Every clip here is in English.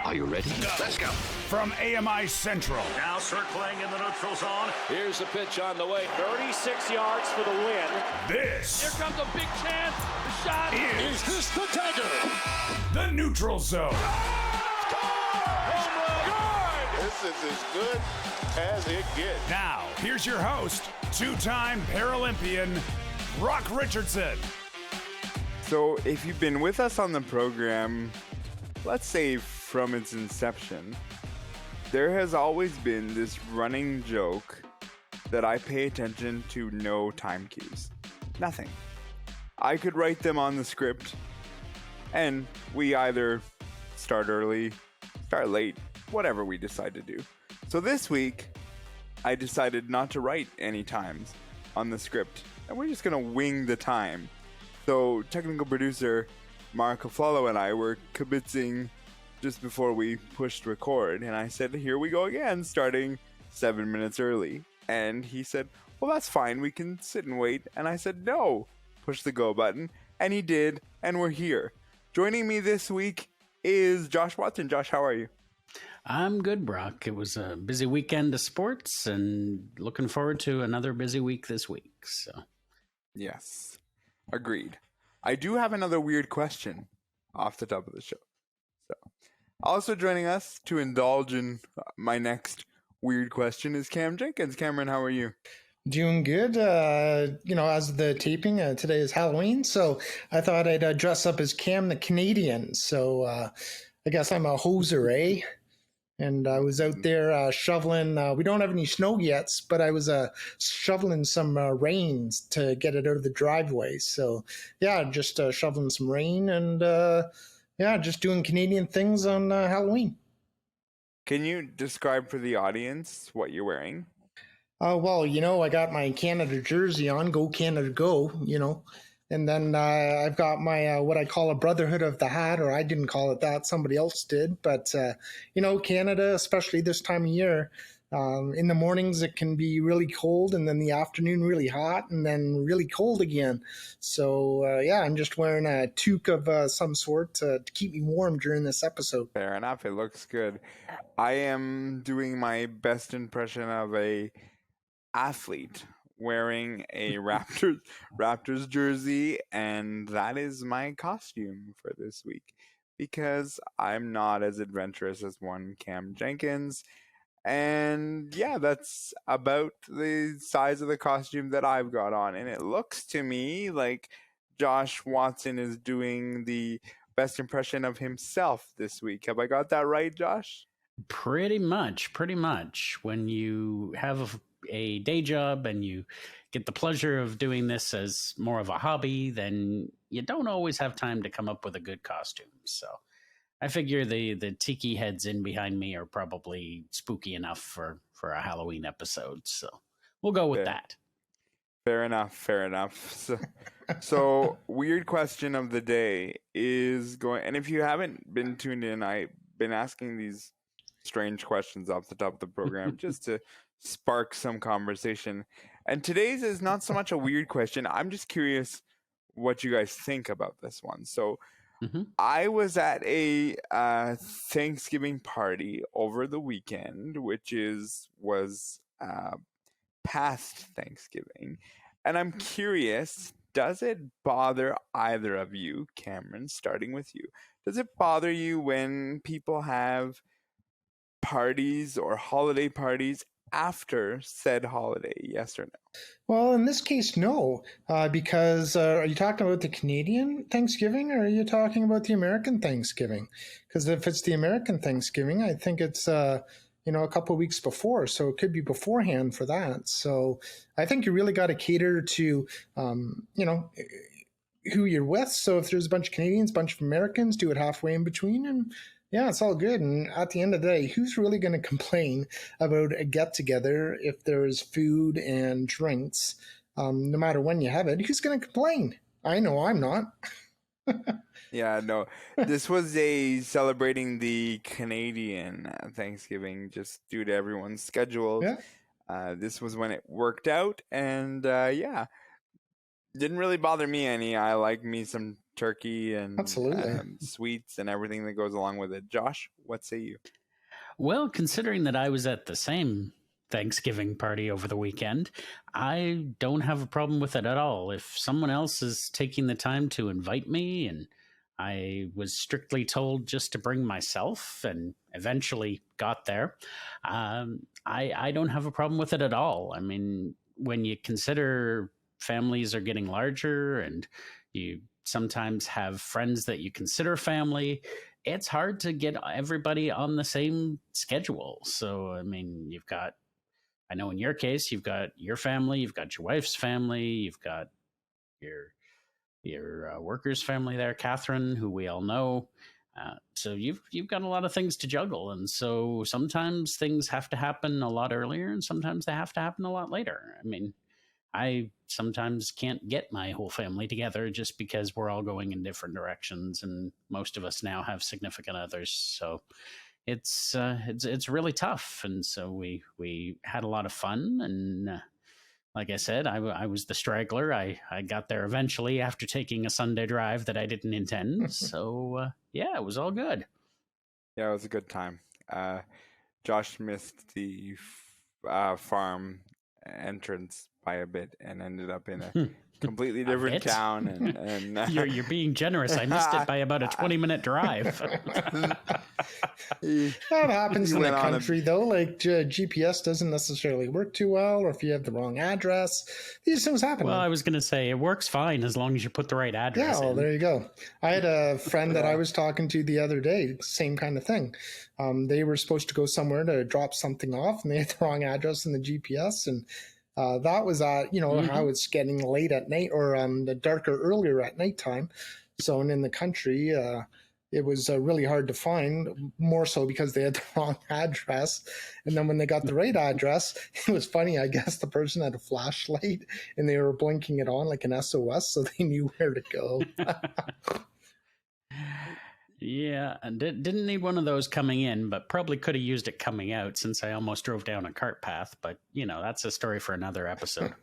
Are you ready? Let's go. From AMI Central. Now circling in the neutral zone. Here's the pitch on the way. 36 yards for the win. This. Here comes a big chance. The shot. Is this the dagger? The neutral zone. This is as good as it gets. Now, here's your host, two-time Paralympian, Brock Richardson. So if you've been with us on the program, let's say from its inception, there has always been this running joke that I pay attention to no time cues. Nothing. I could write them on the script, and we either start early, start late, whatever we decide to do. So this week, I decided not to write any times on the script, and we're just going to wing the time. So technical producer Mark Aflalo and I were kibitzing just before we pushed record, and I said, here we go again, starting 7 minutes early. And he said, well, that's fine, we can sit and wait. And I said, no, push the go button. And he did, and we're here. Joining me this week is Josh Watson. Josh, how are you? I'm good, Brock. It was a busy weekend of sports, and looking forward to another busy week this week. So, yes, agreed. I do have another weird question off the top of the show. So, also joining us to indulge in my next weird question is Cam Jenkins. Cameron, how are you? Doing good. As the taping, today is Halloween, so I thought I'd dress up as Cam the Canadian. So I guess I'm a hoser, eh? And I was out there shoveling. We don't have any snow yet, but I was shoveling some rains to get it out of the driveway. So, yeah, just shoveling some rain and, just doing Canadian things on Halloween. Can you describe for the audience what you're wearing? I got my Canada jersey on, go Canada go, And then I've got my what I call a Brotherhood of the Hat, or I didn't call it that, somebody else did. But, Canada, especially this time of year, in the mornings it can be really cold, and then the afternoon really hot, and then really cold again. So, I'm just wearing a toque of some sort to keep me warm during this episode. Fair enough. It looks good. I am doing my best impression of a athlete wearing a Raptors jersey, and that is my costume for this week because I'm not as adventurous as one Cam Jenkins. And yeah, that's about the size of the costume that I've got on, and it looks to me like Josh Watson is doing the best impression of himself this week. Have I got that right, Josh? pretty much. When you have a day job and you get the pleasure of doing this as more of a hobby, then you don't always have time to come up with a good costume. So I figure the tiki heads in behind me are probably spooky enough for a Halloween episode. So we'll go with that. Fair enough. So weird question of the day is going, and if you haven't been tuned in, I've been asking these strange questions off the top of the program just to spark some conversation. And today's is not so much a weird question. I'm just curious what you guys think about this one. So I was at a Thanksgiving party over the weekend, which was past Thanksgiving. And I'm curious, does it bother either of you, Cameron, starting with you? Does it bother you when people have parties or holiday parties after said holiday, yes or no? Well, in this case, no, because are you talking about the Canadian Thanksgiving or are you talking about the American Thanksgiving? Because if it's the American Thanksgiving, I think it's a couple of weeks before, so it could be beforehand for that. So I think you really got to cater to, who you're with. So if there's a bunch of Canadians, a bunch of Americans, do it halfway in between, and yeah, it's all good. And at the end of the day, who's really going to complain about a get-together if there's food and drinks? No matter when you have it, who's going to complain? I know I'm not. Yeah, no. This was a celebrating the Canadian Thanksgiving just due to everyone's schedules. Yeah. This was when it worked out, and didn't really bother me any. I like me some turkey and Absolutely. sweets and everything that goes along with it. Josh, what say you? Well, considering that I was at the same Thanksgiving party over the weekend, I don't have a problem with it at all. If someone else is taking the time to invite me, and I was strictly told just to bring myself and eventually got there, I don't have a problem with it at all. I mean, when you consider families are getting larger and you sometimes have friends that you consider family, it's hard to get everybody on the same schedule. So, I mean, I know in your case, you've got your family, you've got your wife's family, you've got your worker's family there, Catherine, who we all know. So you've got a lot of things to juggle, and so sometimes things have to happen a lot earlier, and sometimes they have to happen a lot later. I mean, I sometimes can't get my whole family together just because we're all going in different directions, and most of us now have significant others. So it's really tough, and so we had a lot of fun, and like I said, I was the straggler. I got there eventually after taking a Sunday drive that I didn't intend. So yeah, it was all good. Yeah, it was a good time. Josh missed the farm entrance by a bit and ended up in a completely different town. And you're being generous. I missed it by about a 20-minute drive. That happens in the country, though. Like GPS doesn't necessarily work too well, or if you have the wrong address, these things happen. Well, I was going to say it works fine as long as you put the right address. Yeah, well, there you go. I had a friend that I was talking to the other day, same kind of thing. They were supposed to go somewhere to drop something off, and they had the wrong address in the GPS, and that was how it's getting late at night, or darker earlier at nighttime. So, and in the country, it was really hard to find, more so because they had the wrong address. And then when they got the right address, it was funny. I guess the person had a flashlight and they were blinking it on like an SOS, so they knew where to go. Yeah, and didn't need one of those coming in, but probably could have used it coming out since I almost drove down a cart path. But, that's a story for another episode.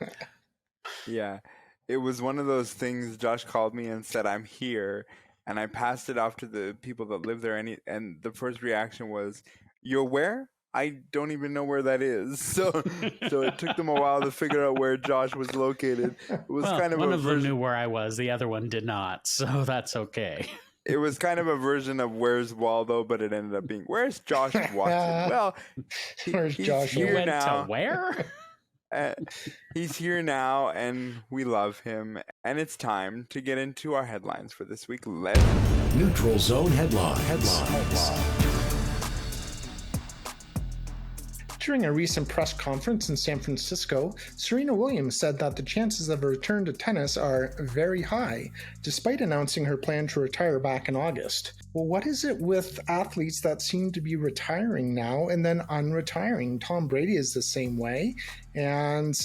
Yeah, it was one of those things. Josh called me and said, "I'm here." And I passed it off to the people that live there. And the first reaction was, "You're where? I don't even know where that is." So it took them a while to figure out where Josh was located. It was kind of one of them knew where I was. The other one did not. So that's okay. It was kind of a version of Where's Waldo, but it ended up being Where's Josh Watson? Well, Where's Josh? Here You went now. to where? He's here now, and we love him. And it's time to get into our headlines for this week. Neutral Zone headlines. During a recent press conference in San Francisco, Serena Williams said that the chances of a return to tennis are very high, despite announcing her plan to retire back in August. Well, what is it with athletes that seem to be retiring now and then unretiring? Tom Brady is the same way, and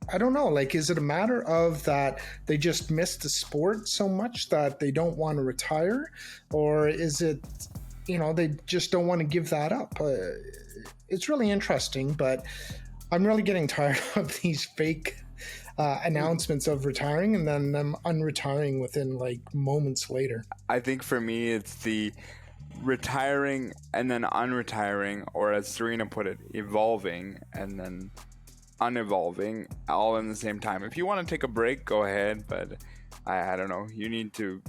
I don't know, is it a matter of that they just miss the sport so much that they don't want to retire? Or is it, they just don't want to give that up? It's really interesting, but I'm really getting tired of these fake announcements of retiring and then them unretiring within moments later. I think for me, it's the retiring and then unretiring, or as Serena put it, evolving and then unevolving, all in the same time. If you want to take a break, go ahead, but I don't know. You need to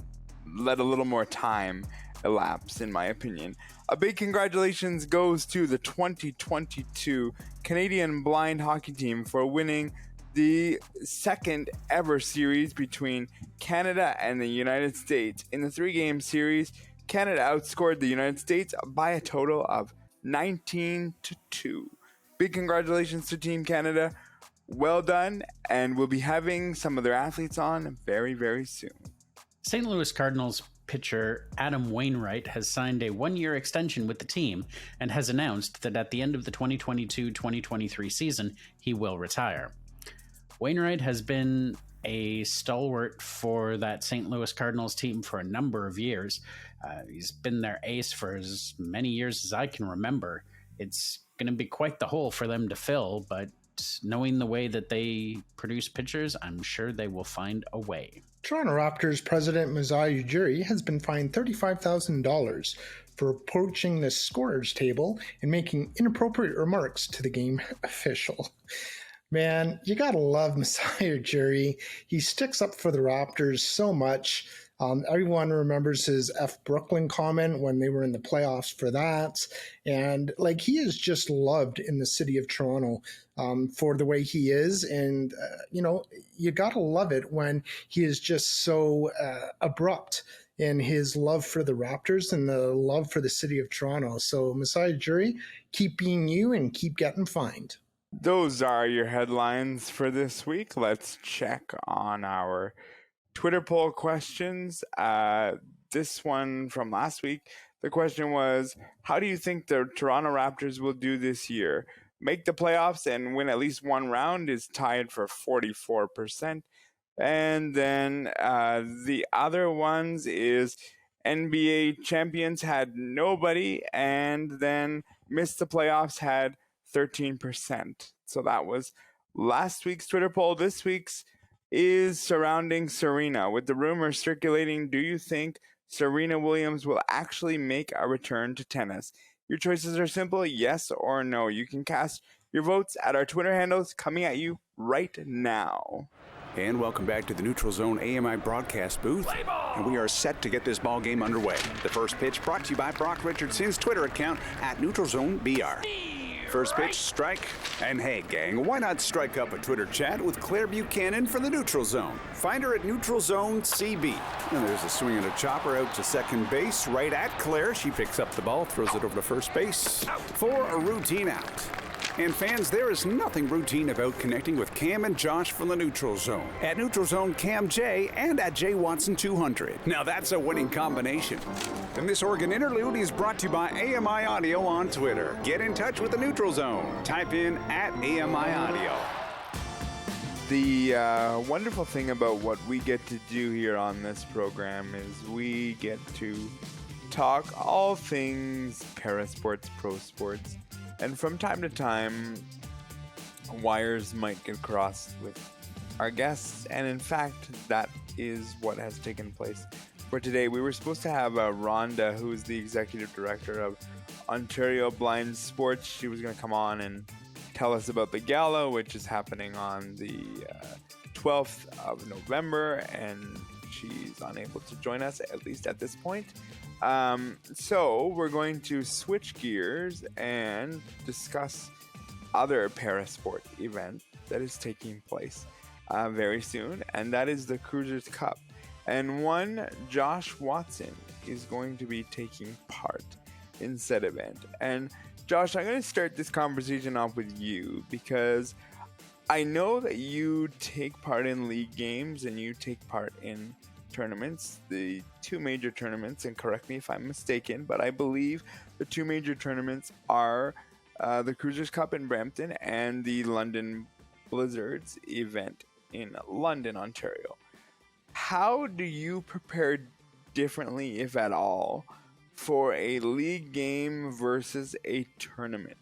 let a little more time elapse, in my opinion. A big congratulations goes to the 2022 Canadian blind hockey team for winning the second ever series between Canada and the United States. In the 3-game series, Canada outscored the United States by a total of 19-2. Big congratulations to Team Canada. Well done, and we'll be having some of their athletes on very, very soon. St. Louis Cardinals pitcher Adam Wainwright has signed a 1-year extension with the team and has announced that at the end of the 2022-2023 season, he will retire. Wainwright has been a stalwart for that St. Louis Cardinals team for a number of years. He's been their ace for as many years as I can remember. It's going to be quite the hole for them to fill, but knowing the way that they produce pitchers, I'm sure they will find a way. Toronto Raptors president Masai Ujiri has been fined $35,000 for approaching the scorer's table and making inappropriate remarks to the game official. Man, you gotta love Masai Ujiri. He sticks up for the Raptors so much. Everyone remembers his F Brooklyn comment when they were in the playoffs for that. And like, he is just loved in the city of Toronto for the way he is. And, you gotta love it when he is just so abrupt in his love for the Raptors and the love for the city of Toronto. So Masai Ujiri, keep being you and keep getting fined. Those are your headlines for this week. Let's check on our Twitter poll questions. This one from last week, the question was, how do you think the Toronto Raptors will do this year? Make the playoffs and win at least one round is tied for 44%. And then the other ones is NBA champions had nobody, and then missed the playoffs had 13%. So that was last week's Twitter poll. This week's is surrounding Serena. With the rumors circulating, do you think Serena Williams will actually make a return to tennis? Your choices are simple, yes or no. You can cast your votes at our Twitter handles coming at you right now. And welcome back to the Neutral Zone AMI broadcast booth. And we are set to get this ball game underway. The first pitch brought to you by Brock Richardson's Twitter account at NeutralZoneBR. First pitch, strike. And hey, gang, why not strike up a Twitter chat with Claire Buchanan for the Neutral Zone? Find her at Neutral Zone CB. And there's a swing and a chopper out to second base, right at Claire. She picks up the ball, throws it over to first base for a routine out. And fans, there is nothing routine about connecting with Cam and Josh from the Neutral Zone. At Neutral Zone Cam J and at J Watson 200. Now that's a winning combination. And this Oregon interlude is brought to you by AMI Audio on Twitter. Get in touch with the Neutral Zone. Type in at AMI Audio. The wonderful thing about what we get to do here on this program is we get to talk all things Parasports, Pro Sports. And from time to time, wires might get crossed with our guests. And in fact, that is what has taken place for today. We were supposed to have Rhonda, who is the executive director of Ontario Blind Sports. She was going to come on and tell us about the gala, which is happening on the 12th of November. And she's unable to join us, at least at this point. So we're going to switch gears and discuss other Parasport event that is taking place very soon, and that is the Cruisers Cup. And one Josh Watson is going to be taking part in said event. And Josh, I'm going to start this conversation off with you because I know that you take part in league games and you take part in tournaments, the two major tournaments, and correct me if I'm mistaken, but I believe the two major tournaments are the Cruisers Cup in Brampton and the London Blizzards event in London, Ontario. How do you prepare differently, if at all, for a league game versus a tournament?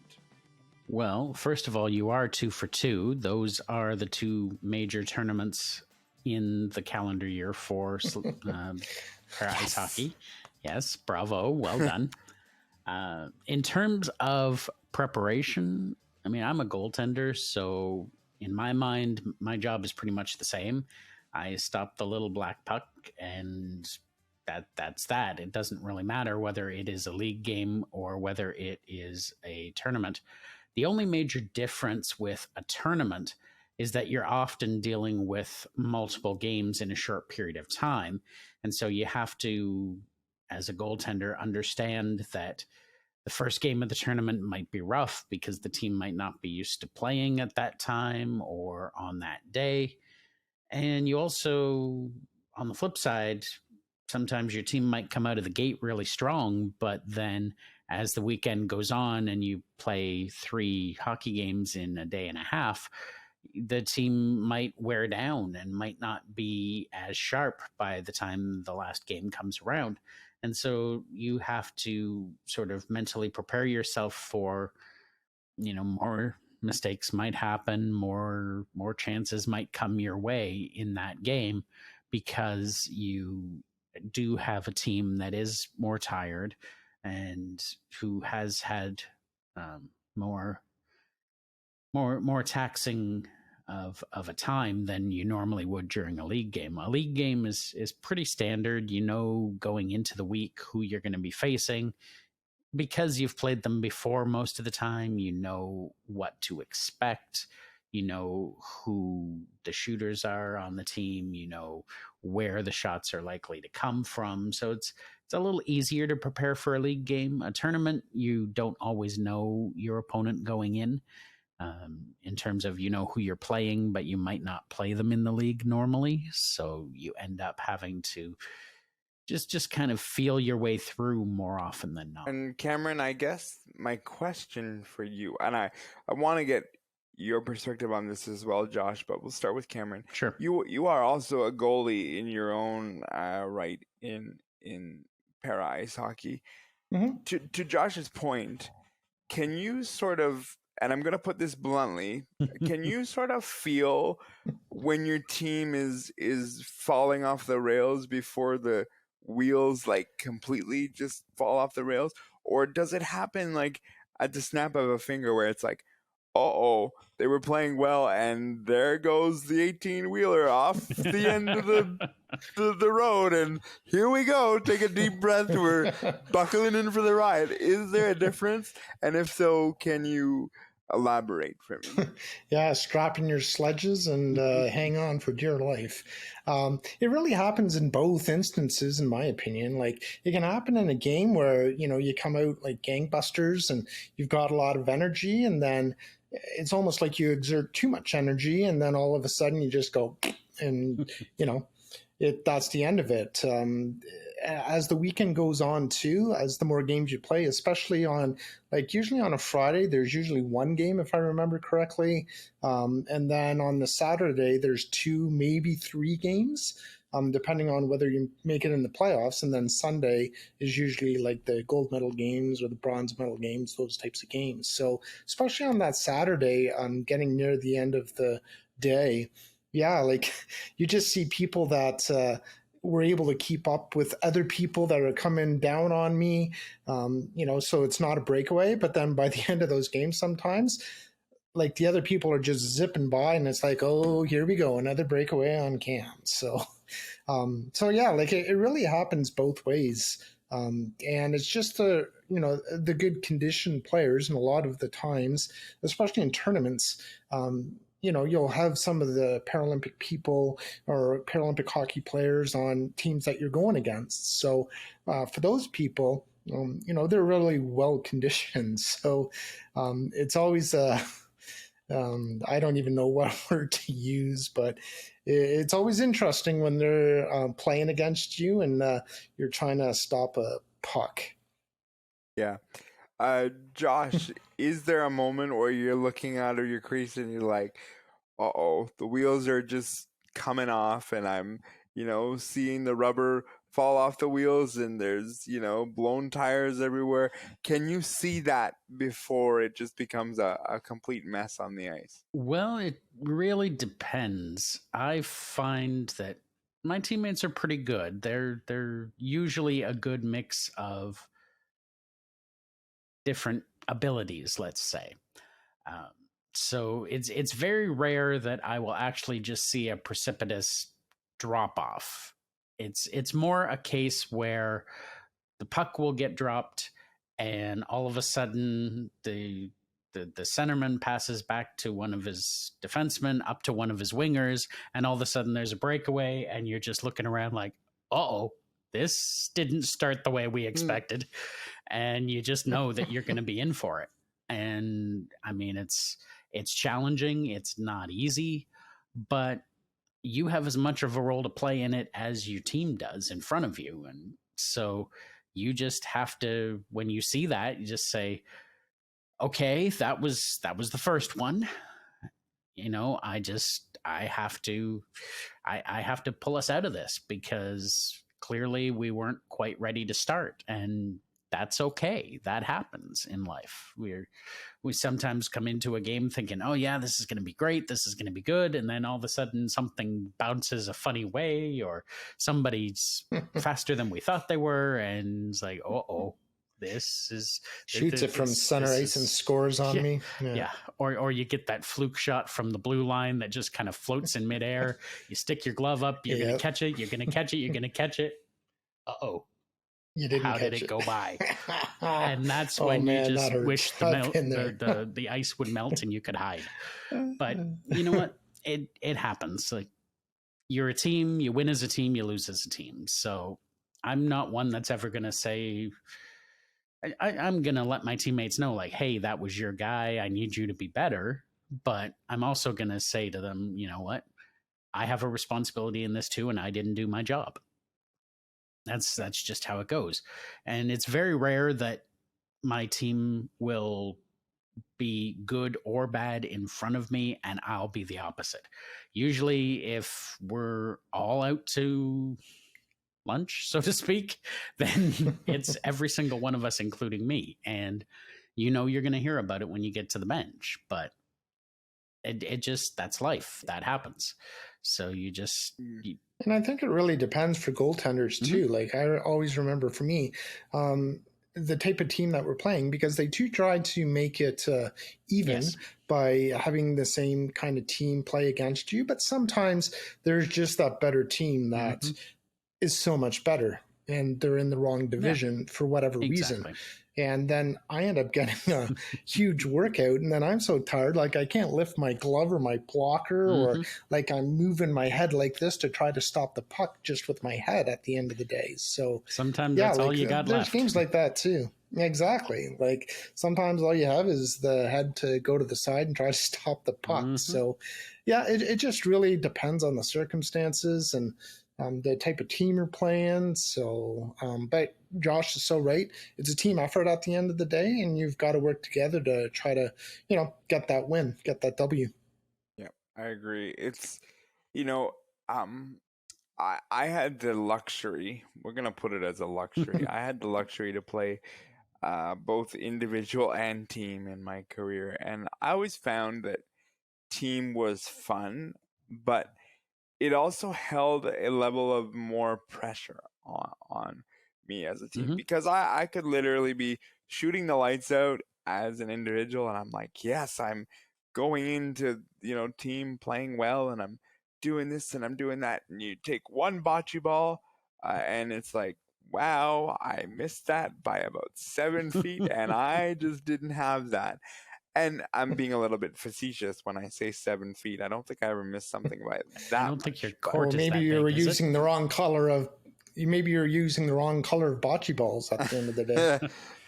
Well, first of all, you are 2 for 2. Those are the two major tournaments in the calendar year for para ice hockey. Yes, bravo, well done. In terms of preparation, I mean, I'm a goaltender, so in my mind, my job is pretty much the same. I stop the little black puck, and that's that. It doesn't really matter whether it is a league game or whether it is a tournament. The only major difference with a tournament is that you're often dealing with multiple games in a short period of time. And so you have to, as a goaltender, understand that the first game of the tournament might be rough because the team might not be used to playing at that time or on that day. And you also, on the flip side, sometimes your team might come out of the gate really strong, but then as the weekend goes on and you play 3 hockey games in a day and a half, the team might wear down and might not be as sharp by the time the last game comes around. And so you have to sort of mentally prepare yourself for, more mistakes might happen, more chances might come your way in that game, because you do have a team that is more tired and who has had more taxing of a time than you normally would during a league game. A league game is pretty standard. You know, going into the week who you're going to be facing, because you've played them before most of the time. You know what to expect. You know who the shooters are on the team. You know where the shots are likely to come from. So it's a little easier to prepare for a league game. A tournament, you don't always know your opponent going in terms of, you know who you're playing, but you might not play them in the league normally. So you end up having to just kind of feel your way through more often than not. And Cameron, I guess my question for you, and I want to get your perspective on this as well, Josh, but we'll start with Cameron. Sure. You are also a goalie in your own right in para ice hockey. Mm-hmm. To Josh's point, can you sort of, and I'm going to put this bluntly, can you sort of feel when your team is falling off the rails before the wheels like completely just fall off the rails? Or does it happen like at the snap of a finger where it's like, they were playing well and there goes the 18-wheeler off the end of the road and here we go, take a deep breath, we're buckling in for the ride? Is there a difference? And if so, can you elaborate for me? Yeah, strapping your sledges and hang on for dear life. It really happens in both instances, in my opinion. Like, it can happen in a game where, you come out like gangbusters and you've got a lot of energy, and then it's almost like you exert too much energy, and then all of a sudden you just go, and, that's the end of it. As the weekend goes on too, as the more games you play, especially on, like, usually on a Friday, there's usually one game, if I remember correctly. And then on the Saturday, there's 2, maybe 3 games, depending on whether you make it in the playoffs. And then Sunday is usually like the gold medal games or the bronze medal games, those types of games. So especially on that Saturday, getting near the end of the day, yeah, like you just see people that were able to keep up with other people that are coming down on me, so it's not a breakaway. But then by the end of those games, sometimes, like, the other people are just zipping by, and it's like, oh, here we go, another breakaway on Cam. So yeah, like it really happens both ways. And it's just the good conditioned players, and a lot of the times, especially in tournaments, you'll have some of the Paralympic people or Paralympic hockey players on teams that you're going against. So for those people, they're really well conditioned. So it's always I don't even know what word to use, but it's always interesting when they're playing against you and you're trying to stop a puck. Yeah. Josh, is there a moment where you're looking out of your crease and you're like, the wheels are just coming off and I'm, seeing the rubber fall off the wheels and there's, blown tires everywhere? Can you see that before it just becomes a complete mess on the ice? Well, it really depends. I find that my teammates are pretty good. They're usually a good mix of different abilities, let's say. So it's very rare that I will actually just see a precipitous drop off. It's more a case where the puck will get dropped and all of a sudden the centerman passes back to one of his defensemen up to one of his wingers, and all of a sudden there's a breakaway and you're just looking around like, this didn't start the way we expected. And you just know that you're going to be in for it. And I mean, it's challenging. It's not easy, but you have as much of a role to play in it as your team does in front of you. And so you just have to, when you see that, you just say, okay, that was the first one. I have to pull us out of this because clearly we weren't quite ready to start. And that's okay. That happens in life. We sometimes come into a game thinking, oh yeah, this is going to be great, this is going to be good, and then all of a sudden something bounces a funny way, or somebody's faster than we thought they were, and it's like, this is shoots it from center ice and scores on me. Yeah. Or you get that fluke shot from the blue line that just kind of floats in midair. You stick your glove up, you're gonna catch it, you're gonna catch it, you're gonna catch it. You didn't. How did it go by? And that's when you just wish the ice would melt and you could hide. But you know what? It happens. Like, you're a team, you win as a team, you lose as a team. So I'm not one that's ever gonna say, I'm going to let my teammates know, like, hey, that was your guy. I need you to be better. But I'm also going to say to them, you know what? I have a responsibility in this too, and I didn't do my job. That's just how it goes. And it's very rare that my team will be good or bad in front of me, and I'll be the opposite. Usually, if we're all out to lunch, so to speak, then it's every single one of us, including me. And you're going to hear about it when you get to the bench, but it just, that's life. That happens. So and I think it really depends for goaltenders too. Like, I always remember for me, the type of team that we're playing, because they do try to make it even by having the same kind of team play against you. But sometimes there's just that better team that is so much better, and they're in the wrong division for whatever reason. And then I end up getting a huge workout, and then I'm so tired, like I can't lift my glove or my blocker, or like I'm moving my head like this to try to stop the puck just with my head at the end of the day. So sometimes that's all you got there's left. Games like that too. Exactly. Like, sometimes all you have is the head to go to the side and try to stop the puck. So yeah, it just really depends on the circumstances and the type of team you're playing. So, but Josh is so right. It's a team effort at the end of the day, and you've got to work together to try to, get that win, get that W. Yeah, I agree. It's, I had the luxury, we're going to put it as a luxury. I had the luxury to play both individual and team in my career. And I always found that team was fun, but it also held a level of more pressure on me as a team, because I could literally be shooting the lights out as an individual, and I'm like, yes, I'm going into, team playing well, and I'm doing this and I'm doing that. And you take one bocce ball, and it's like, wow, I missed that by about 7 feet, and I just didn't have that. And I'm being a little bit facetious when I say 7 feet. I don't think I ever missed something by that. I don't think your court is maybe that you were big, using the wrong color of. Maybe you're using the wrong color of bocce balls at the end of the day.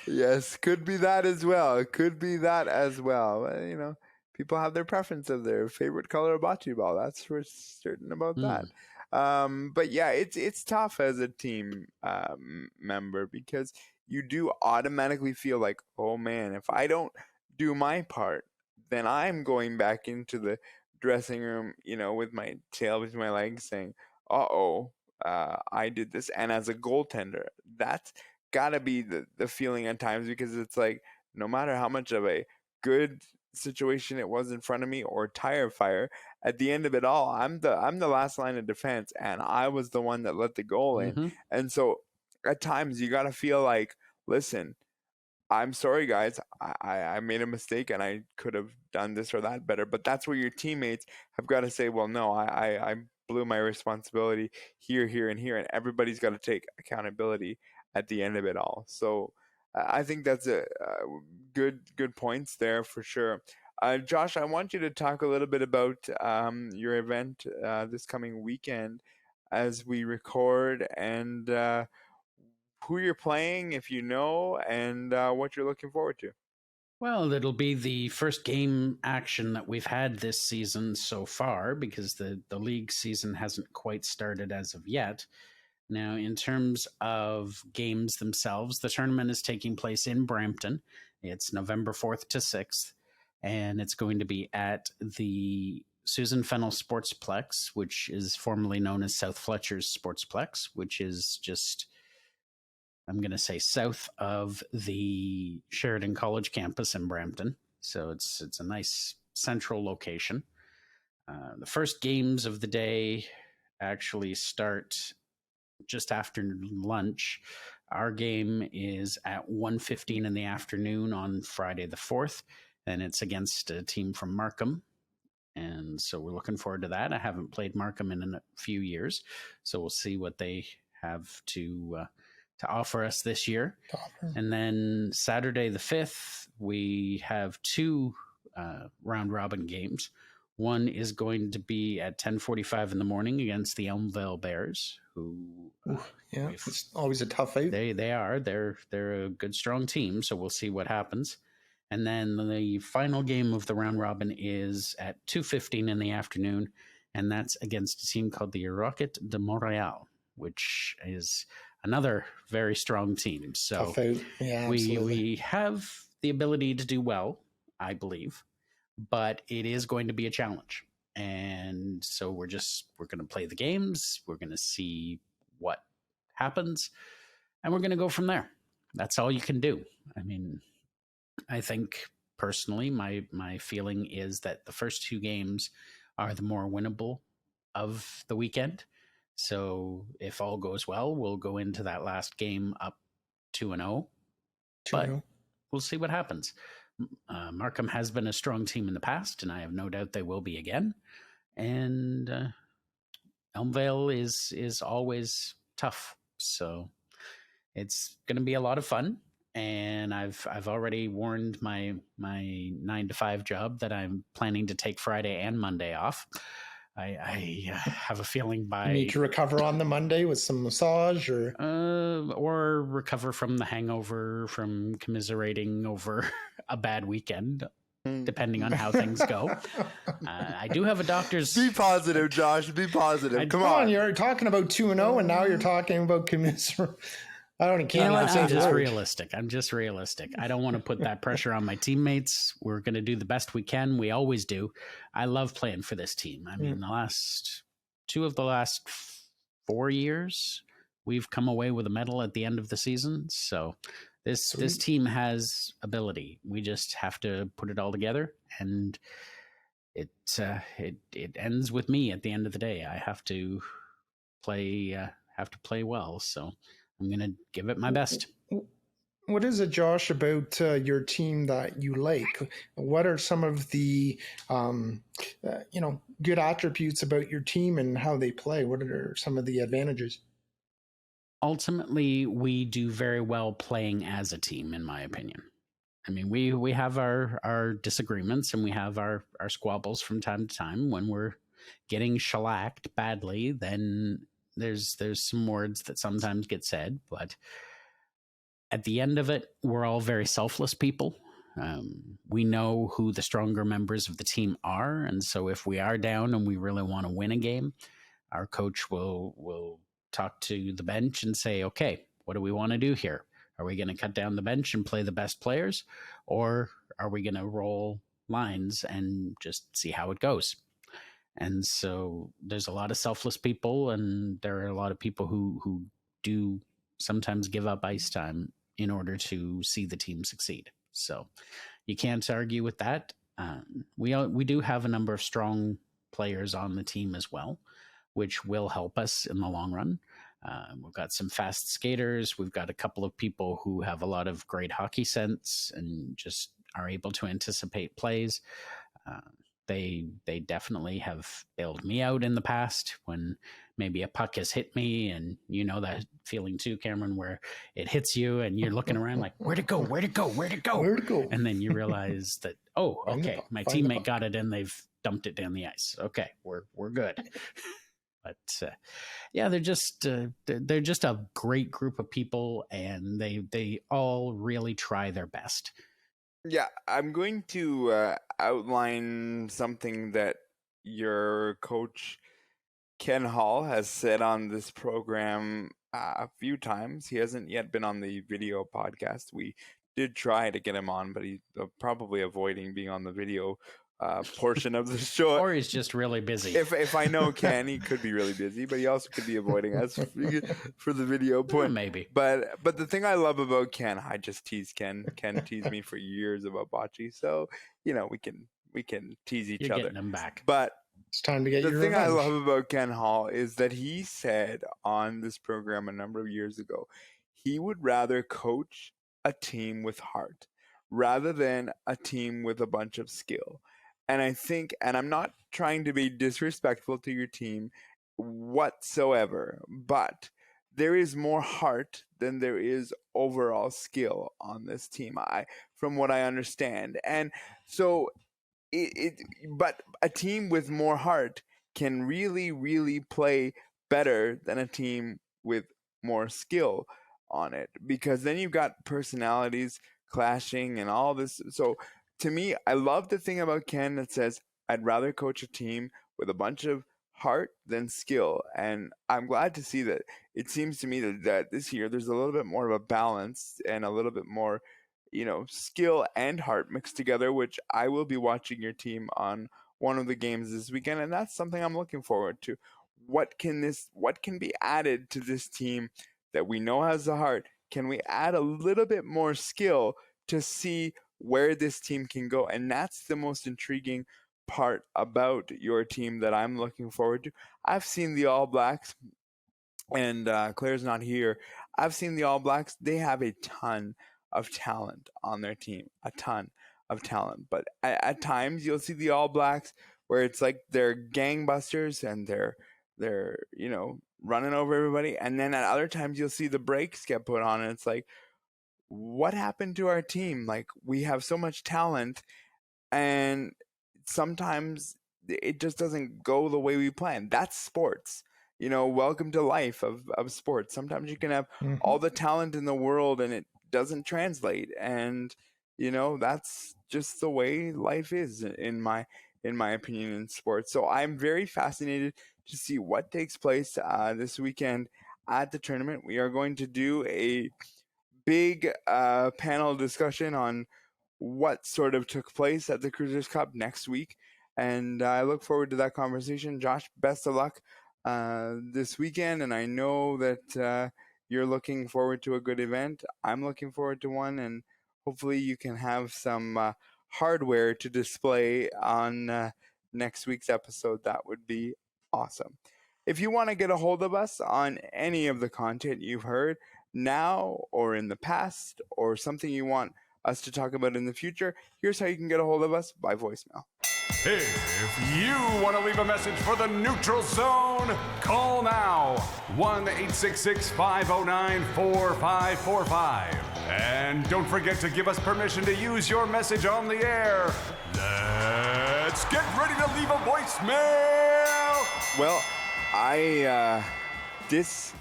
Yes, could be that as well. People have their preference of their favorite color of bocce ball. That's for certain about that. But yeah, it's tough as a team member, because you do automatically feel like, oh man, if I don't do my part, then I'm going back into the dressing room, with my tail between my legs, saying, I did this. And as a goaltender, that's gotta be the feeling at times, because it's like, no matter how much of a good situation it was in front of me or tire fire, at the end of it all, I'm the last line of defense, and I was the one that let the goal in. And so at times you gotta feel like, listen, I'm sorry, guys. I made a mistake, and I could have done this or that better. But that's where your teammates have got to say, well, no, I blew my responsibility here, and here. And everybody's got to take accountability at the end of it all. So I think that's a good points there for sure. Josh, I want you to talk a little bit about your event this coming weekend as we record, and who you're playing, if you know, and what you're looking forward to. Well, it'll be the first game action that we've had this season so far, because the league season hasn't quite started as of yet. Now, in terms of games themselves, the tournament is taking place in Brampton. It's November 4th to 6th, and it's going to be at the Susan Fennell Sportsplex, which is formerly known as South Fletcher's Sportsplex, which is just I'm going to say south of the Sheridan College campus in Brampton. So it's a nice central location. The first games of the day actually start just after lunch. Our game is at 1:15 in the afternoon on Friday the 4th, and it's against a team from Markham. And so we're looking forward to that. I haven't played Markham in a few years, so we'll see what they have to offer us this year. And then Saturday the 5th, we have two round robin games. One is going to be at 10:45 in the morning against the Elmvale Bears, who it's always a tough out. They are. They're a good, strong team, so we'll see what happens. And then the final game of the round robin is at 2:15 in the afternoon, and that's against a team called the Rocket de Montreal, which is another very strong team. So we have the ability to do well, I believe, but it is going to be a challenge. And so we're going to play the games. We're going to see what happens, and we're going to go from there. That's all you can do. I mean, I think personally, my feeling is that the first two games are the more winnable of the weekend. So if all goes well, we'll go into that last game up 2-0. But we'll see what happens. Markham has been a strong team in the past, and I have no doubt they will be again. And Elmvale is always tough, so it's going to be a lot of fun. And I've already warned my 9-to-5 job that I'm planning to take Friday and Monday off. I have a feeling you need to recover on the Monday with some massage or recover from the hangover from commiserating over a bad weekend, depending on how things go. I do have a doctor's... Be positive, Josh. Be positive. Come on. You're talking about 2-0, and now you're talking about commiserate. I'm just realistic. I don't want to put that pressure on my teammates. We're going to do the best we can. We always do. I love playing for this team. I mean, two of the last 4 years, we've come away with a medal at the end of the season. So this team has ability. We just have to put it all together, and it ends with me at the end of the day. I have to play well. So I'm going to give it my best. What is it, Josh, about your team that you like? What are some of the, good attributes about your team and how they play? What are some of the advantages? Ultimately, we do very well playing as a team, in my opinion. I mean, we have our disagreements, and we have our squabbles from time to time. When we're getting shellacked badly, then there's some words that sometimes get said, but at the end of it, we're all very selfless people. We know who the stronger members of the team are, and so if we are down and we really want to win a game, our coach will talk to the bench and say, okay, what do we want to do here? Are we going to cut down the bench and play the best players, or are we going to roll lines and just see how it goes? And so there's a lot of selfless people, and there are a lot of people who do sometimes give up ice time in order to see the team succeed. So you can't argue with that. We do have a number of strong players on the team as well, which will help us in the long run. We've got some fast skaters. We've got a couple of people who have a lot of great hockey sense and just are able to anticipate plays. They definitely have bailed me out in the past when maybe a puck has hit me, and you know that feeling too, Cameron, where it hits you and you're looking around like, where'd it go? And then you realize that, oh, okay, my teammate got it and they've dumped it down the ice. Okay, we're good. But they're just a great group of people, and they all really try their best. Yeah, I'm going to outline something that your coach, Ken Hall, has said on this program a few times. He hasn't yet been on the video podcast. We did try to get him on, but he's probably avoiding being on the video portion of the show. Or he's just really busy. If I know Ken, he could be really busy, but he also could be avoiding us for the video point. Maybe. But the thing I love about Ken, I just tease Ken. Ken teased me for years about bocce, so we can tease each other. You're getting him back. But It's time to get the your thing I revenge. love about Ken Hall is that he said on this program a number of years ago, he would rather coach a team with heart rather than a team with a bunch of skill. And I think, and I'm not trying to be disrespectful to your team whatsoever, but there is more heart than there is overall skill on this team, from what I understand. And so but a team with more heart can really, really play better than a team with more skill on it, because then you've got personalities clashing and all this. So to me, I love the thing about Ken that says, I'd rather coach a team with a bunch of heart than skill. And I'm glad to see that. It seems to me that this year there's a little bit more of a balance and a little bit more, skill and heart mixed together, which I will be watching your team on one of the games this weekend. And that's something I'm looking forward to. What can be added to this team that we know has the heart? Can we add a little bit more skill to see where this team can go? And that's the most intriguing part about your team that I'm looking forward to. I've seen the All Blacks, and Claire's not here. I've seen the All Blacks. They have a ton of talent on their team, a ton of talent. But at times you'll see the All Blacks where it's like they're gangbusters and they're running over everybody. And then at other times you'll see the brakes get put on and it's like, what happened to our team? Like, we have so much talent and sometimes it just doesn't go the way we planned. That's sports. Welcome to life of sports. Sometimes you can have all the talent in the world and it doesn't translate. And, that's just the way life is in my opinion in sports. So I'm very fascinated to see what takes place this weekend at the tournament. We are going to do a big panel discussion on what sort of took place at the Cruisers Cup next week. And I look forward to that conversation. Josh, best of luck this weekend. And I know that you're looking forward to a good event. I'm looking forward to one. And hopefully you can have some hardware to display on next week's episode. That would be awesome. If you want to get a hold of us on any of the content you've heard now or in the past, or something you want us to talk about in the future, here's how you can get a hold of us by voicemail. If you want to leave a message for the Neutral Zone, call now 1-866-509-4545. And don't forget to give us permission to use your message on the air. Let's get ready to leave a voicemail. Well, this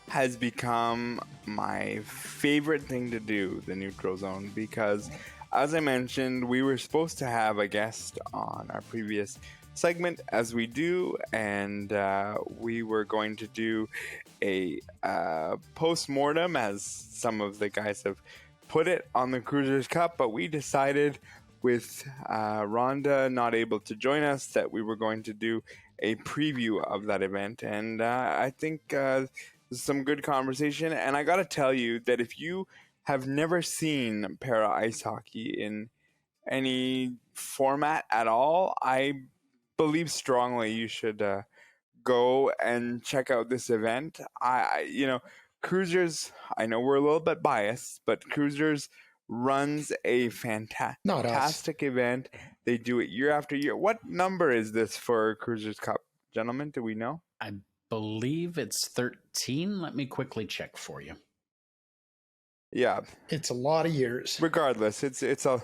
has become my favorite thing to do, the Neutral Zone, because as I mentioned, we were supposed to have a guest on our previous segment, as we do, and we were going to do a post-mortem, as some of the guys have put it, on the Cruisers Cup, but we decided, with Rhonda not able to join us, that we were going to do a preview of that event. And I think some good conversation. And I got to tell you that if you have never seen para ice hockey in any format at all, I believe strongly you should go and check out this event. Cruisers, I know we're a little bit biased, but Cruisers runs a fantastic event. They do it year after year. What number is this for Cruisers Cup, gentlemen? Do we know? I believe it's 13. Let me quickly check for you. Yeah, It's a lot of years. regardless, it's a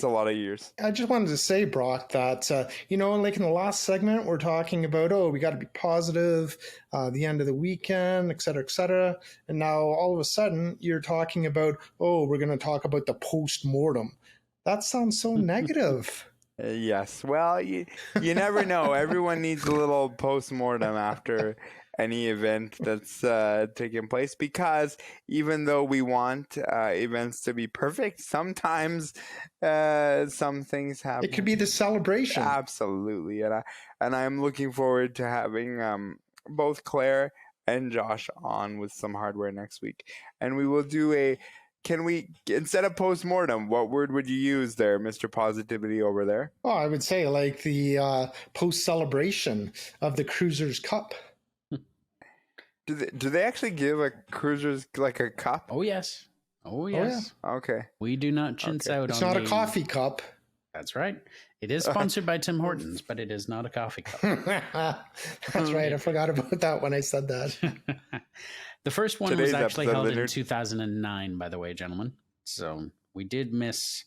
lot of years. I just wanted to say, Brock, that, like in the last segment, we're talking about, we got to be positive, the end of the weekend, et cetera, et cetera. And now all of a sudden you're talking about, we're going to talk about the post-mortem. That sounds so negative. Yes. Well, you never know. Everyone needs a little post-mortem after any event that's taking place, because even though we want events to be perfect, sometimes some things happen. It could be the celebration. Absolutely, and I'm looking forward to having both Claire and Josh on with some hardware next week, and we will do can we, instead of post-mortem, what word would you use there, Mr. Positivity over there? Oh, I would say like the post-celebration of the Cruisers Cup. Do they actually give a Cruisers like a cup? Oh, yes. Oh, yes. Oh, yeah. Okay. We do not chintz out It's on not a coffee cup. That's right. It is sponsored by Tim Hortons, but it is not a coffee cup. That's right. I forgot about that when I said that. The first one Today's was actually episode of held the in 2009, by the way, gentlemen. So we did miss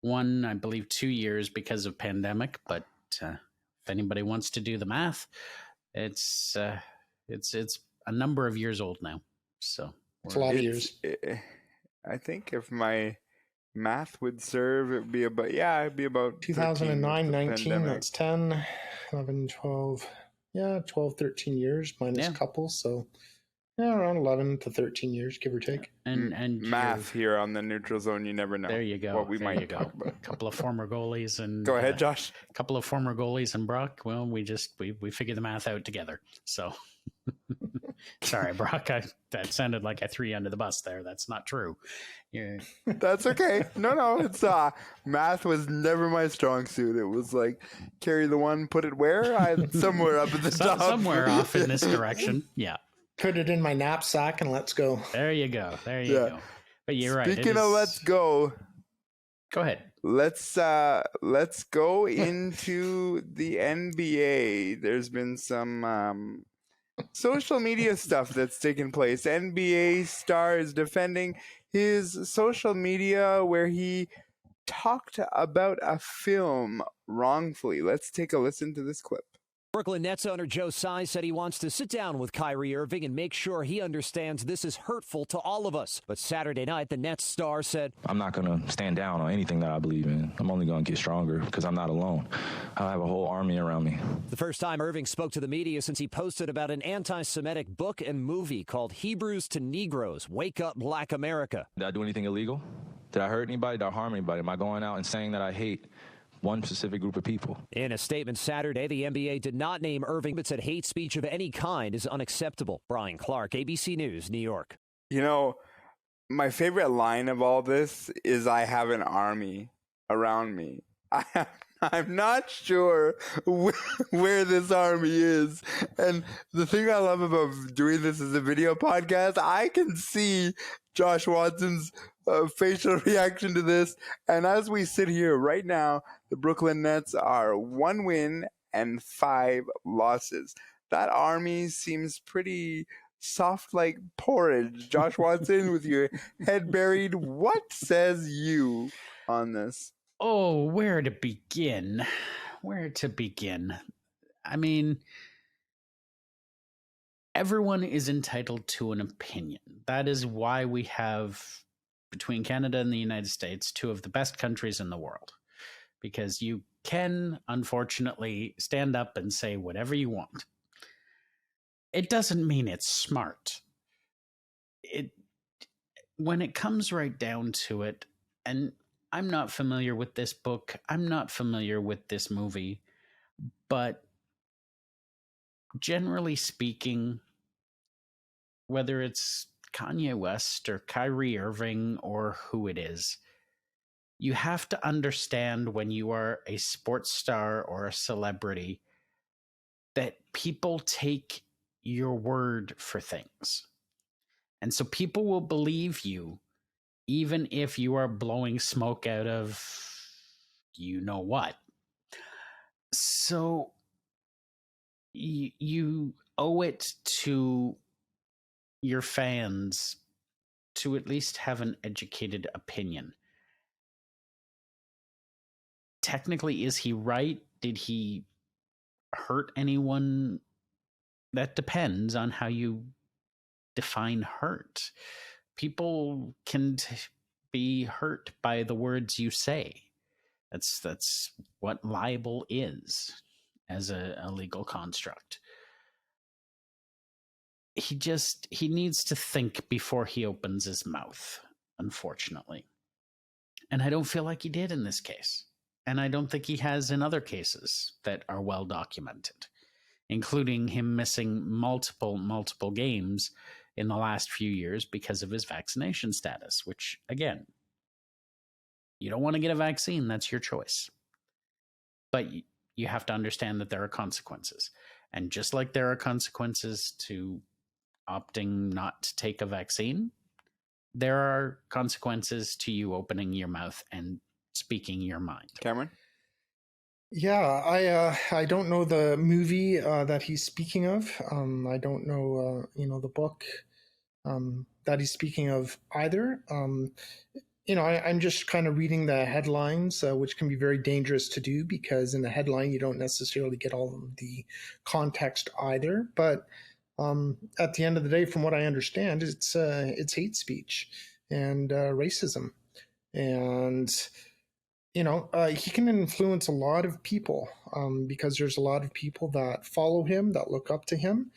one, I believe, 2 years because of pandemic. But if anybody wants to do the math, it's a number of years old now. So it's a lot of years. I think if my math would serve, it'd be about 2009, 19, that's 10, 11, 12. Yeah, 12, 13 years minus a couple. So yeah, around 11 to 13 years, give or take. And math here on the Neutral Zone, you never know. There you go. What we might talk about. A couple of former goalies and go ahead, Josh. A couple of former goalies and Brock. Well, we figured the math out together. So sorry, Brock. That sounded like I threw you under the bus there. That's not true. Yeah. That's okay. No, it's math was never my strong suit. It was like carry the one, put it where? Somewhere up at the top. Somewhere off in this direction. Yeah. Put it in my knapsack and let's go. There you go. Go. But you're right. Speaking of let's go. Go ahead. Let's go into the NBA. There's been some social media stuff that's taken place. NBA star is defending his social media where he talked about a film wrongfully. Let's take a listen to this clip. Brooklyn Nets owner Joe Tsai said he wants to sit down with Kyrie Irving and make sure he understands this is hurtful to all of us. But Saturday night, the Nets star said, I'm not going to stand down on anything that I believe in. I'm only going to get stronger because I'm not alone. I have a whole army around me. The first time Irving spoke to the media since he posted about an anti-Semitic book and movie called Hebrews to Negroes, Wake Up Black America. Did I do anything illegal? Did I hurt anybody? Did I harm anybody? Am I going out and saying that I hate one specific group of people? In a statement Saturday, the NBA did not name Irving, but said hate speech of any kind is unacceptable. Brian Clark, ABC News, New York. You know, my favorite line of all this is I have an army around me. I'm not sure where this army is. And the thing I love about doing this as a video podcast, I can see Josh Watson's facial reaction to this. And as we sit here right now, the Brooklyn Nets are 1 win and 5 losses. That army seems pretty soft like porridge. Josh Watson, with your head buried, what says you on this? Oh, where to begin? Where to begin? I mean, everyone is entitled to an opinion. That is why we have, between Canada and the United States, 2 of the best countries in the world. Because you can, unfortunately, stand up and say whatever you want. It doesn't mean it's smart. When it comes right down to it, and I'm not familiar with this book, I'm not familiar with this movie, but generally speaking, whether it's Kanye West or Kyrie Irving or who it is, you have to understand when you are a sports star or a celebrity that people take your word for things. And so people will believe you even if you are blowing smoke out of you know what. So you owe it to your fans to at least have an educated opinion. Technically, is he right? Did he hurt anyone? That depends on how you define hurt. People can be hurt by the words you say. That's what libel is as a legal construct. he needs to think before he opens his mouth, unfortunately. And I don't feel like he did in this case. And I don't think he has in other cases that are well documented, including him missing multiple games in the last few years because of his vaccination status, which, again, you don't want to get a vaccine, that's your choice. But you have to understand that there are consequences. And just like there are consequences to opting not to take a vaccine, there are consequences to you opening your mouth and speaking your mind. Cameron? Yeah, I don't know the movie that he's speaking of. I don't know, the book that he's speaking of either. I'm just kind of reading the headlines, which can be very dangerous to do because in the headline you don't necessarily get all of the context either. But at the end of the day, from what I understand, it's hate speech and racism, and he can influence a lot of people because there's a lot of people that follow him, that look up to him.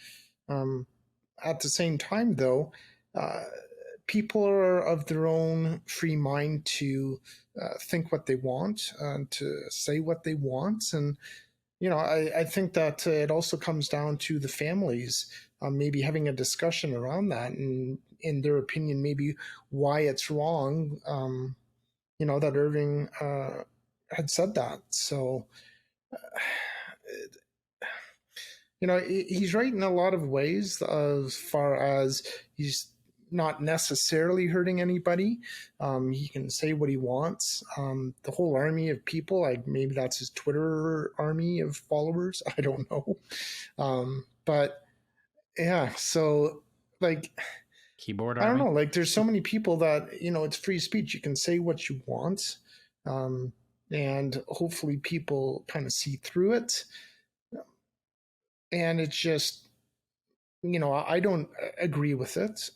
At the same time, though, people are of their own free mind to think what they want, to say what they want. And, I think that it also comes down to the families maybe having a discussion around that and, in their opinion, maybe why it's wrong, that Irving had said that. So, he's right in a lot of ways as far as he's not necessarily hurting anybody. He can say what he wants. The whole army of people, maybe that's his Twitter army of followers. I don't know. But yeah, so keyboard army? I don't know. There's so many people that, it's free speech. You can say what you want. And hopefully people kind of see through it. And it's just, I don't agree with it.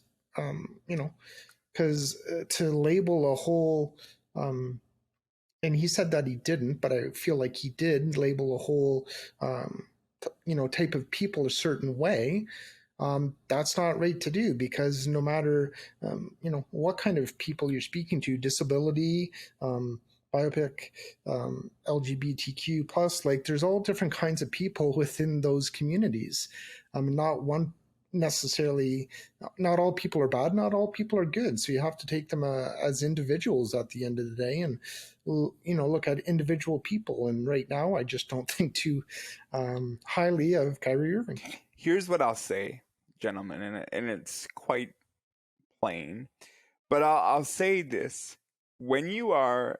Because to label a whole, and he said that he didn't, but I feel like he did label a whole, type of people a certain way. That's not right to do because no matter, what kind of people you're speaking to, disability, biopic, LGBTQ plus, there's all different kinds of people within those communities. Not all people are bad, not all people are good. So you have to take them as individuals at the end of the day and, look at individual people. And right now, I just don't think too highly of Kyrie Irving. Here's what I'll say, gentlemen, and it's quite plain, but I'll say this. When you are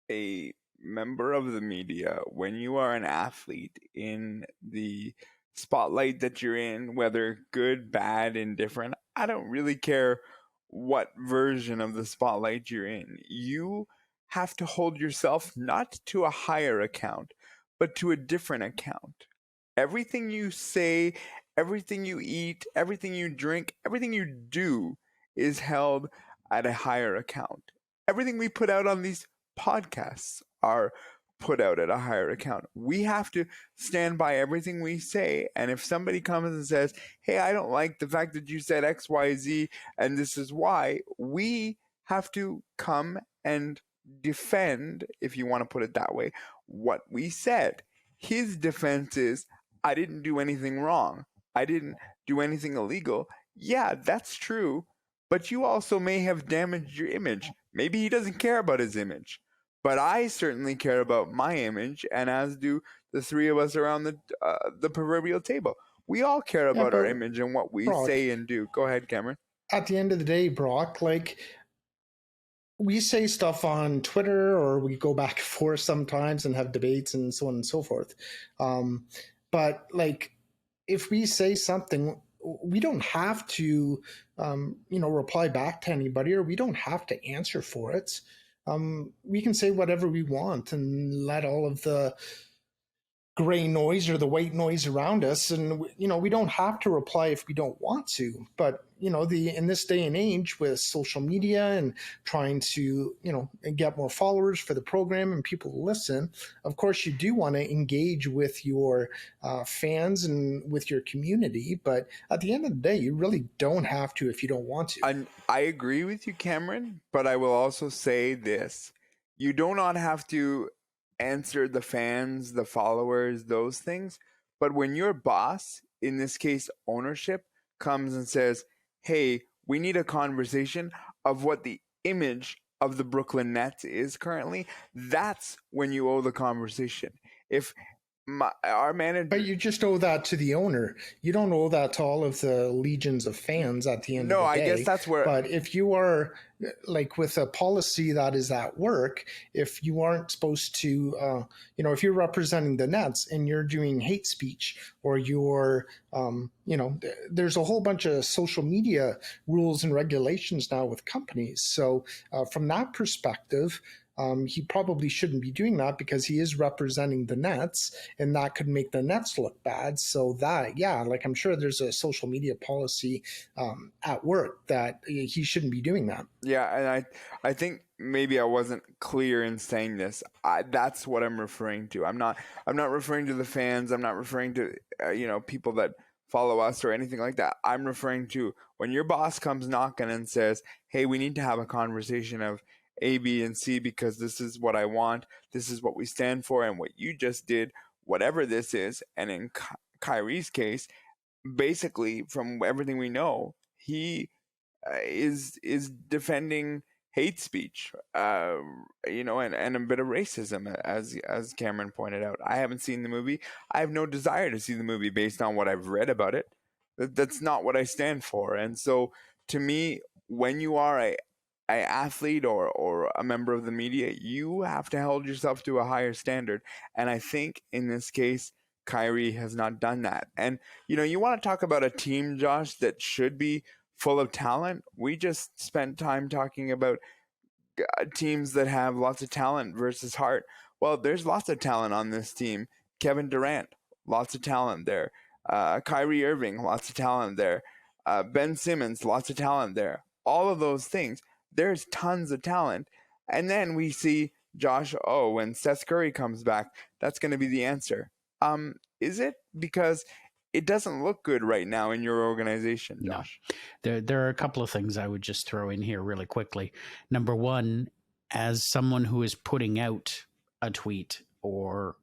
a member of the media, when you are an athlete in the spotlight that you're in, whether good, bad, indifferent, I don't really care what version of the spotlight you're in. You have to hold yourself not to a higher account, but to a different account. Everything you say, everything you eat, everything you drink, everything you do is held at a higher account. Everything we put out on these podcasts are put out at a higher account. We have to stand by everything we say. And if somebody comes and says, hey, I don't like the fact that you said X, Y, Z, and this is why, we have to come and defend, if you want to put it that way, what we said. His defense is, I didn't do anything wrong. I didn't do anything illegal. Yeah, that's true. But you also may have damaged your image. Maybe he doesn't care about his image. But I certainly care about my image, and as do the three of us around the proverbial table. We all care about our image and what we say and do. Go ahead, Cameron. At the end of the day, Brock, we say stuff on Twitter or we go back and forth sometimes and have debates and so on and so forth. But if we say something, we don't have to, reply back to anybody, or we don't have to answer for it. We can say whatever we want and let all of the gray noise or the white noise around us, and we don't have to reply if we don't want to. But in this day and age with social media and trying to get more followers for the program and people to listen, of course you do want to engage with your fans and with your community, but at the end of the day you really don't have to if you don't want to. And I agree with you, Cameron, but I will also say this: you do not have to answer the fans, the followers, those things. But when your boss, in this case ownership, comes and says, hey, we need a conversation of what the image of the Brooklyn Nets is currently, that's when you owe the conversation. If our manager... But you just owe that to the owner. You don't owe that to all of the legions of fans at the end of the day. No, I guess that's where... But if you are, like with a policy that is at work, if you aren't supposed to, if you're representing the Nets and you're doing hate speech, or you're, there's a whole bunch of social media rules and regulations now with companies. So from that perspective, he probably shouldn't be doing that because he is representing the Nets, and that could make the Nets look bad. So that, I'm sure there's a social media policy at work that he shouldn't be doing that. Yeah, and I think maybe I wasn't clear in saying this. That's what I'm referring to. I'm not referring to the fans. I'm not referring to people that follow us or anything like that. I'm referring to when your boss comes knocking and says, hey, we need to have a conversation of A, B, and C because this is what I want, this is what we stand for, and what you just did, whatever this is. And in Kyrie's case, basically, from everything we know, he is defending hate speech, and a bit of racism, as Cameron pointed out. I haven't seen the movie. I have no desire to see the movie based on what I've read about it. That's not what I stand for. And so, to me, when you are a athlete or a member of the media, you have to hold yourself to a higher standard. And I think in this case, Kyrie has not done that. And, you want to talk about a team, Josh, that should be full of talent. We just spent time talking about teams that have lots of talent versus heart. Well, there's lots of talent on this team. Kevin Durant, lots of talent there. Kyrie Irving, lots of talent there. Ben Simmons, lots of talent there. All of those things. There's tons of talent. And then we see Josh, when Seth Curry comes back, that's going to be the answer. Is it? Because it doesn't look good right now in your organization, Josh. No. There are a couple of things I would just throw in here really quickly. Number one, as someone who is putting out a tweet or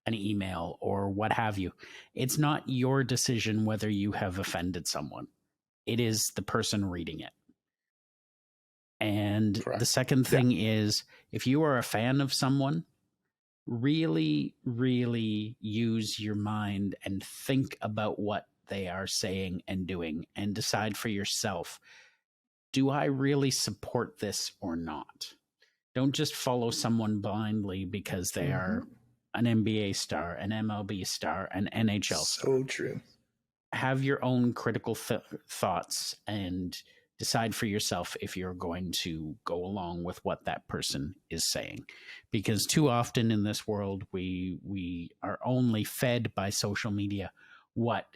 an email or what have you, it's not your decision whether you have offended someone. It is the person reading it. And Correct. The second thing is, if you are a fan of someone, really, really use your mind and think about what they are saying and doing and decide for yourself, do I really support this or not? Don't just follow someone blindly because they are an NBA star, an MLB star, an NHL star. So true. Have your own critical thoughts and decide for yourself if you're going to go along with what that person is saying. Because too often in this world, we are only fed by social media what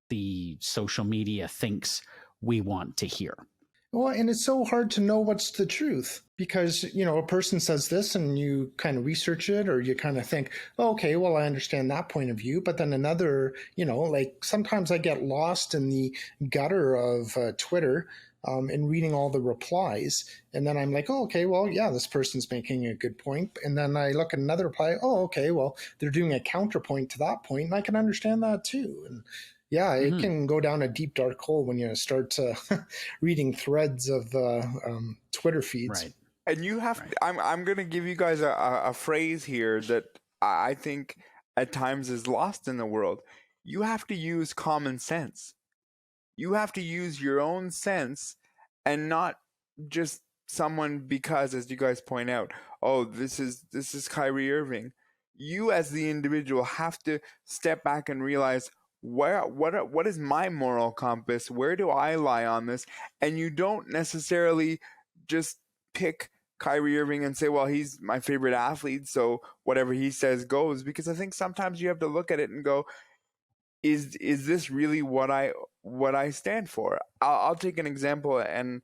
the social media thinks we want to hear. Well, and it's so hard to know what's the truth because, a person says this and you kind of research it or you kind of think, okay, well, I understand that point of view. But then another, sometimes I get lost in the gutter of Twitter and reading all the replies. And then I'm like, okay, well, yeah, this person's making a good point. And then I look at another reply. Okay, well, they're doing a counterpoint to that point, and I can understand that too. And yeah, it can go down a deep, dark hole when you start reading threads of Twitter feeds. Right. And you have I'm going to give you guys a phrase here that I think at times is lost in the world. You have to use common sense. You have to use your own sense and not just someone because, as you guys point out, this is Kyrie Irving. You as the individual have to step back and realize, what is my moral compass? Where do I lie on this? And you don't necessarily just pick Kyrie Irving and say, well, he's my favorite athlete, so whatever he says goes. Because I think sometimes you have to look at it and go, is this really what I stand for? I'll take an example and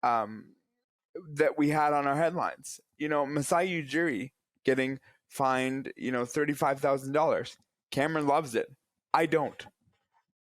that we had on our headlines. Masai Ujiri getting fined, $35,000. Cameron loves it. I don't.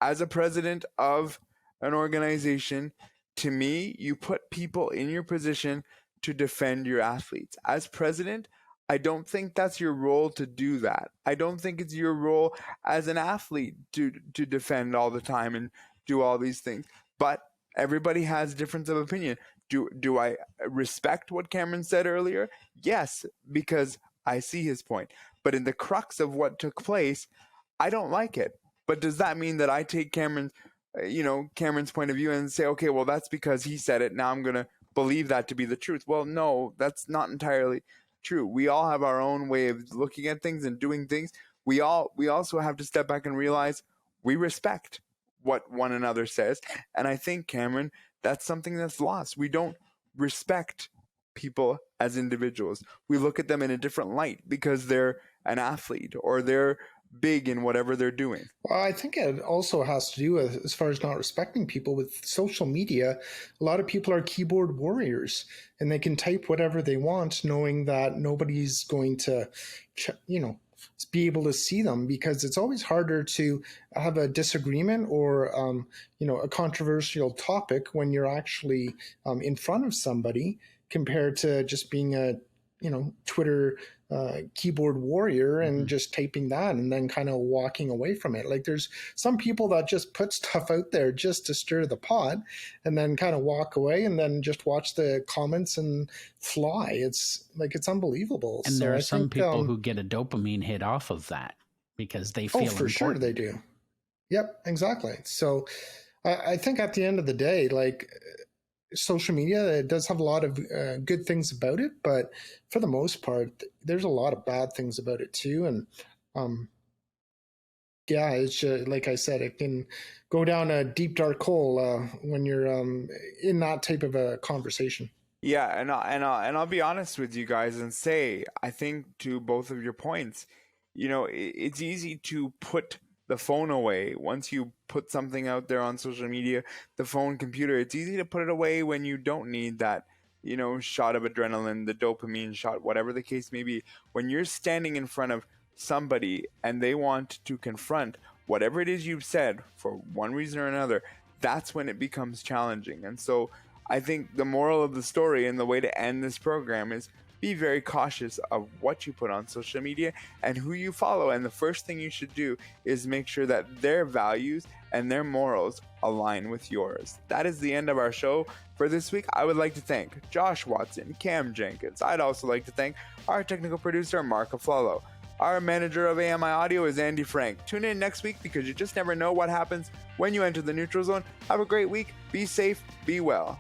As a president of an organization, to me, you put people in your position to defend your athletes. As president, I don't think that's your role to do that. I don't think it's your role as an athlete to defend all the time and do all these things. But everybody has difference of opinion. Do I respect what Cameron said earlier? Yes, because I see his point. But in the crux of what took place, I don't like it. But does that mean that I take Cameron's point of view and say, okay, well, that's because he said it. Now I'm going to believe that to be the truth. Well, no, that's not entirely true. We all have our own way of looking at things and doing things. We also have to step back and realize we respect what one another says. And I think, Cameron, that's something that's lost. We don't respect people as individuals. We look at them in a different light because they're an athlete or they're big in whatever they're doing. Well, I think it also has to do with, as far as not respecting people, with social media. A lot of people are keyboard warriors and they can type whatever they want, knowing that nobody's going to, be able to see them, because it's always harder to have a disagreement or, a controversial topic when you're actually in front of somebody, compared to just being a, Twitter keyboard warrior and just typing that and then kind of walking away from it. Like, there's some people that just put stuff out there just to stir the pot and then kind of walk away and then just watch the comments and fly. It's unbelievable. And there are some people who get a dopamine hit off of that because they feel important. Sure they do. Yep, exactly. So I think at the end of the day, social media, it does have a lot of good things about it, but for the most part, there's a lot of bad things about it too. And it's just, like I said, it can go down a deep dark hole when you're in that type of a conversation. Yeah, and I'll be honest with you guys and say, I think to both of your points, it's easy to put the phone away. Once you put something out there on social media, the phone, computer, it's easy to put it away when you don't need that, shot of adrenaline, the dopamine shot, whatever the case may be. When you're standing in front of somebody and they want to confront whatever it is you've said for one reason or another, that's when it becomes challenging. And so I think the moral of the story and the way to end this program is be very cautious of what you put on social media and who you follow. And the first thing you should do is make sure that their values and their morals align with yours. That is the end of our show for this week. I would like to thank Josh Watson, Cam Jenkins. I'd also like to thank our technical producer, Mark Aflalo. Our manager of AMI Audio is Andy Frank. Tune in next week because you just never know what happens when you enter the neutral zone. Have a great week. Be safe. Be well.